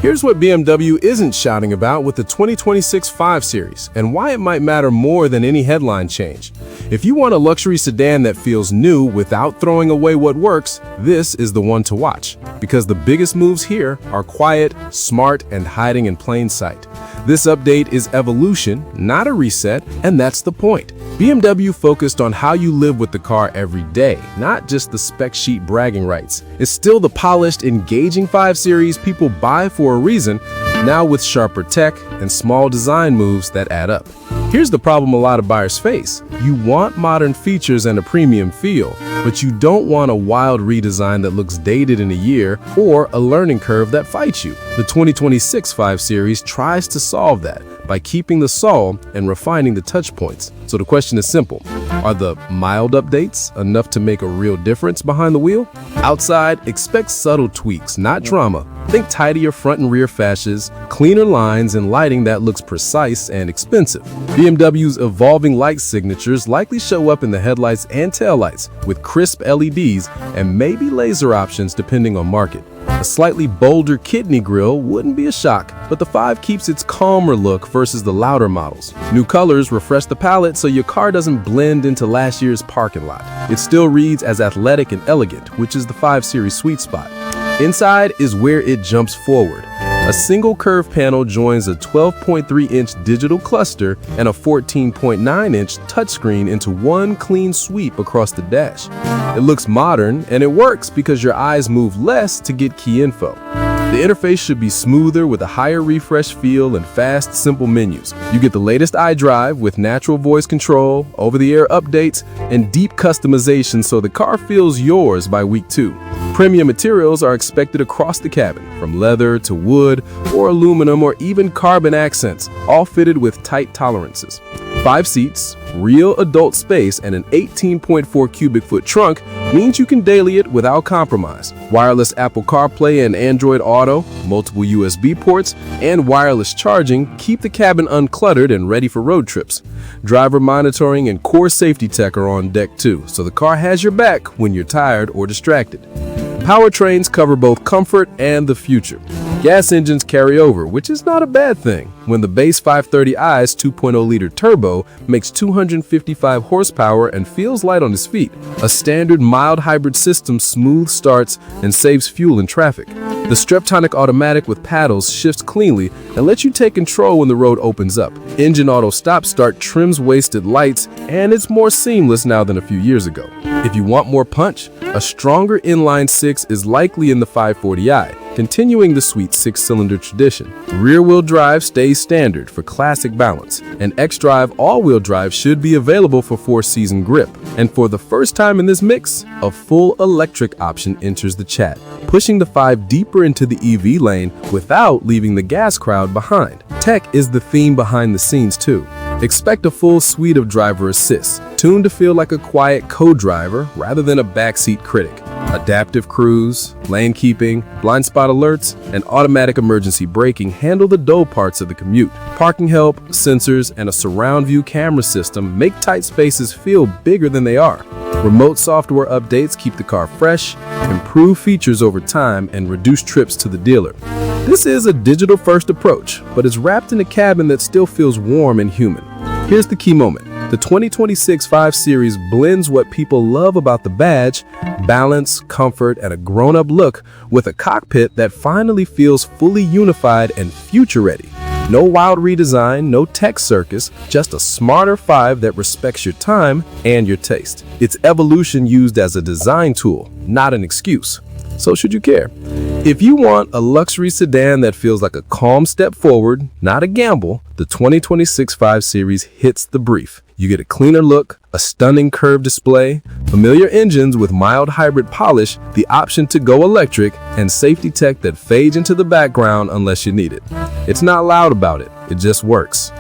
Here's what BMW isn't shouting about with the 2026 5 Series and why it might matter more than any headline change. If you want a luxury sedan that feels new without throwing away what works, this is the one to watch, because the biggest moves here are quiet, smart, and hiding in plain sight. This update is evolution, not a reset, and that's the point. BMW focused on how you live with the car every day, not just the spec sheet bragging rights. It's still the polished, engaging 5 Series people buy for a reason, now with sharper tech and small design moves that add up. Here's the problem a lot of buyers face. You want modern features and a premium feel, but you don't want a wild redesign that looks dated in a year or a learning curve that fights you. The 2026 5 Series tries to solve that by keeping the soul and refining the touch points. So the question is simple. Are the mild updates enough to make a real difference behind the wheel? Outside, expect subtle tweaks, not drama. Think tidier front and rear fascias, cleaner lines, and lighting that looks precise and expensive. BMW's evolving light signatures likely show up in the headlights and taillights, with crisp LEDs and maybe laser options depending on market. A slightly bolder kidney grille wouldn't be a shock, but the 5 keeps its calmer look versus the louder models. New colors refresh the palette so your car doesn't blend into last year's parking lot. It still reads as athletic and elegant, which is the 5 Series sweet spot. Inside is where it jumps forward. A single curved panel joins a 12.3-inch digital cluster and a 14.9-inch touchscreen into one clean sweep across the dash. It looks modern, and it works because your eyes move less to get key info. The interface should be smoother with a higher refresh feel and fast, simple menus. You get the latest iDrive with natural voice control, over-the-air updates, and deep customization so the car feels yours by week 2. Premium materials are expected across the cabin, from leather to wood or aluminum or even carbon accents, all fitted with tight tolerances. 5 seats, real adult space, and an 18.4 cubic foot trunk means you can daily it without compromise. Wireless Apple CarPlay and Android Auto, multiple USB ports, and wireless charging keep the cabin uncluttered and ready for road trips. Driver monitoring and core safety tech are on deck too, so the car has your back when you're tired or distracted. Powertrains cover both comfort and the future. Gas engines carry over, which is not a bad thing, when the base 530i's 2.0-liter turbo makes 255 horsepower and feels light on its feet. A standard mild hybrid system smooth starts and saves fuel in traffic. The Streptonic automatic with paddles shifts cleanly and lets you take control when the road opens up. Engine auto stop-start trims wasted lights, and it's more seamless now than a few years ago. If you want more punch, a stronger inline 6 is likely in the 540i, continuing the sweet 6-cylinder tradition. Rear-wheel drive stays standard for classic balance, and xDrive all-wheel drive should be available for 4-season grip. And for the first time in this mix, a full electric option enters the chat, pushing the 5 deeper into the EV lane without leaving the gas crowd behind. Tech is the theme behind the scenes too. Expect a full suite of driver assists, tuned to feel like a quiet co-driver rather than a backseat critic. Adaptive cruise, lane keeping, blind spot alerts, and automatic emergency braking handle the dull parts of the commute. Parking help, sensors, and a surround view camera system make tight spaces feel bigger than they are. Remote software updates keep the car fresh, improve features over time, and reduce trips to the dealer. This is a digital-first approach, but it's wrapped in a cabin that still feels warm and human. Here's the key moment. The 2026 5 Series blends what people love about the badge, balance, comfort, and a grown-up look with a cockpit that finally feels fully unified and future-ready. No wild redesign, no tech circus, just a smarter 5 that respects your time and your taste. It's evolution used as a design tool, not an excuse. So should you care? If you want a luxury sedan that feels like a calm step forward, not a gamble, the 2026 5 Series hits the brief. You get a cleaner look, a stunning curved display, familiar engines with mild hybrid polish, the option to go electric, and safety tech that fades into the background unless you need it. It's not loud about it, it just works.